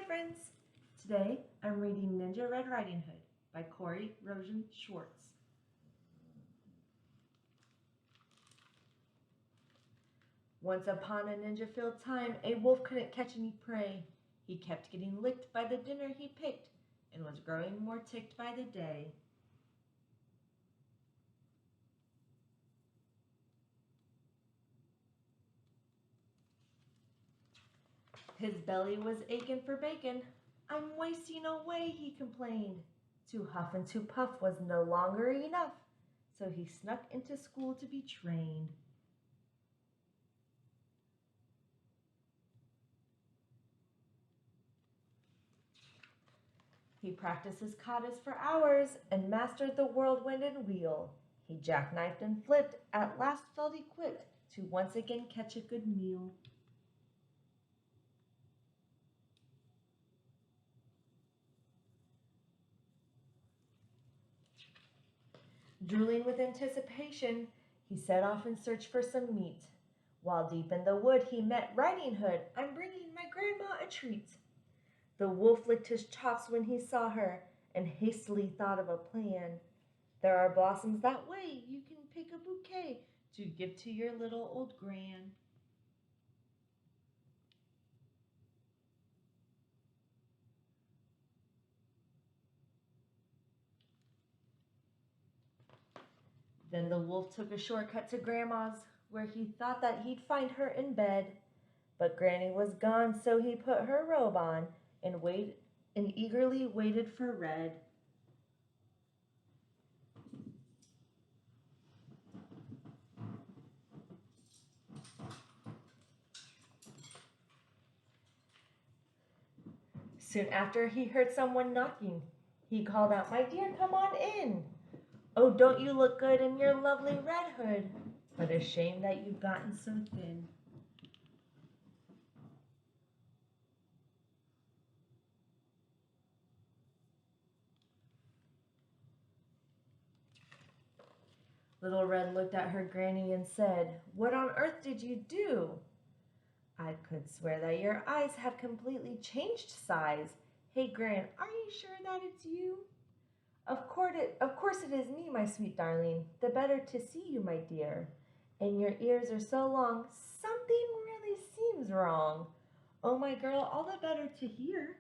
friends! Today I'm reading Ninja Red Riding Hood by Rosen, Schwartz. Once upon a ninja-filled time, a wolf couldn't catch any prey. He kept getting licked by the dinner he picked and was growing more ticked by the day. His belly was aching for bacon. "I'm wasting away," he complained. To huff and to puff was no longer enough, so he snuck into school to be trained. He practiced his katas for hours and mastered the whirlwind and wheel. He jackknifed and flipped, at last felt equipped to once again catch a good meal. Drooling with anticipation, he set off in search for some meat. While deep in the wood, he met Riding Hood. "I'm bringing my grandma a treat." The wolf licked his chops when he saw her and hastily thought of a plan. "There are blossoms that way. You can pick a bouquet to give to your little old gran." Then the wolf took a shortcut to Grandma's, where he thought that he'd find her in bed. But Granny was gone, so he put her robe on and eagerly waited for Red. Soon after, he heard someone knocking. He called out, "My dear, come on in. Oh, don't you look good in your lovely red hood, but a shame that you've gotten so thin." Little Red looked at her granny and said, "What on earth did you do? I could swear that your eyes have completely changed size. Hey, Gran, are you sure that it's you?" Of course it is me, my sweet darling. The better to see you, my dear. And your ears are so long, something really seems wrong. Oh, my girl, all the better to hear."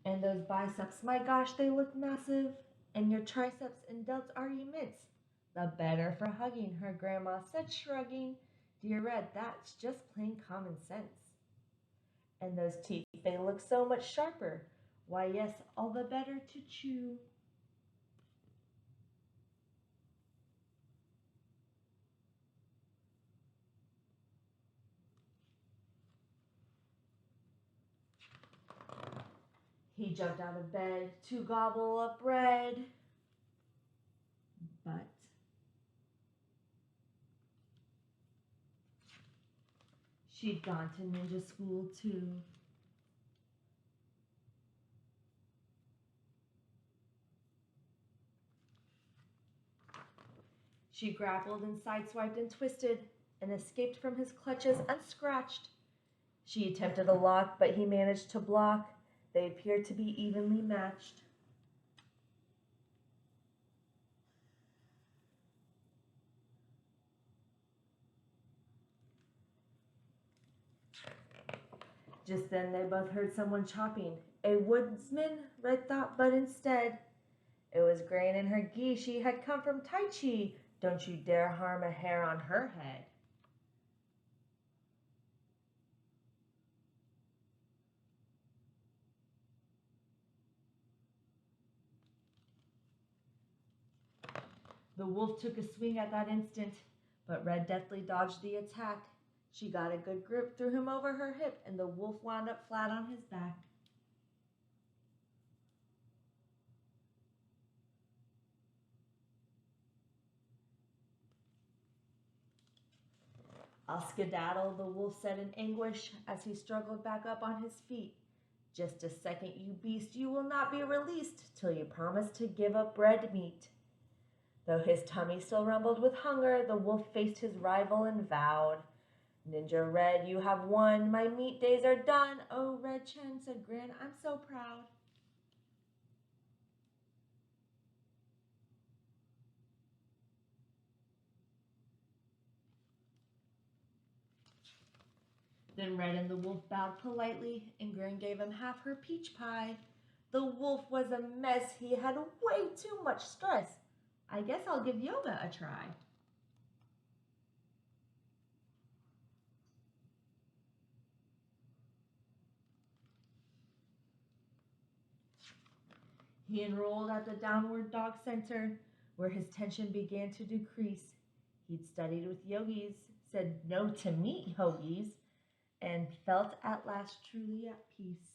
"And those biceps, my gosh, they look massive. And your triceps and delts are immense. The better for hugging," her grandma said, shrugging. "Dear Red, that's just plain common sense. And those teeth, they look so much sharper. Why, yes, all the better to chew." He jumped out of bed to gobble up bread, but she'd gone to ninja school too. She grappled and sideswiped and twisted and escaped from his clutches unscratched. She attempted a lock, but he managed to block. They appeared to be evenly matched. Just then they both heard someone chopping. A woodsman, Red thought, but instead it was Gran and her gi. She had come from Tai Chi. Don't you dare harm a hair on her head. The wolf took a swing at that instant, but Red deftly dodged the attack. She got a good grip, threw him over her hip, and the wolf wound up flat on his back. "I'll skedaddle," the wolf said in anguish as he struggled back up on his feet. "Just a second, you beast. You will not be released till you promise to give up red meat." Though his tummy still rumbled with hunger, the wolf faced his rival and vowed, Ninja Red, you have won. My meat days are done. Oh, Red Chen, said Gran, I'm so proud. Then Red and the wolf bowed politely, and Gran gave him half her peach pie. The wolf was a mess. He had way too much stress. I guess I'll give yoga a try. He enrolled at the Downward Dog Center, where his tension began to decrease. He'd studied with yogis, said no to meat yogis, and felt at last truly at peace.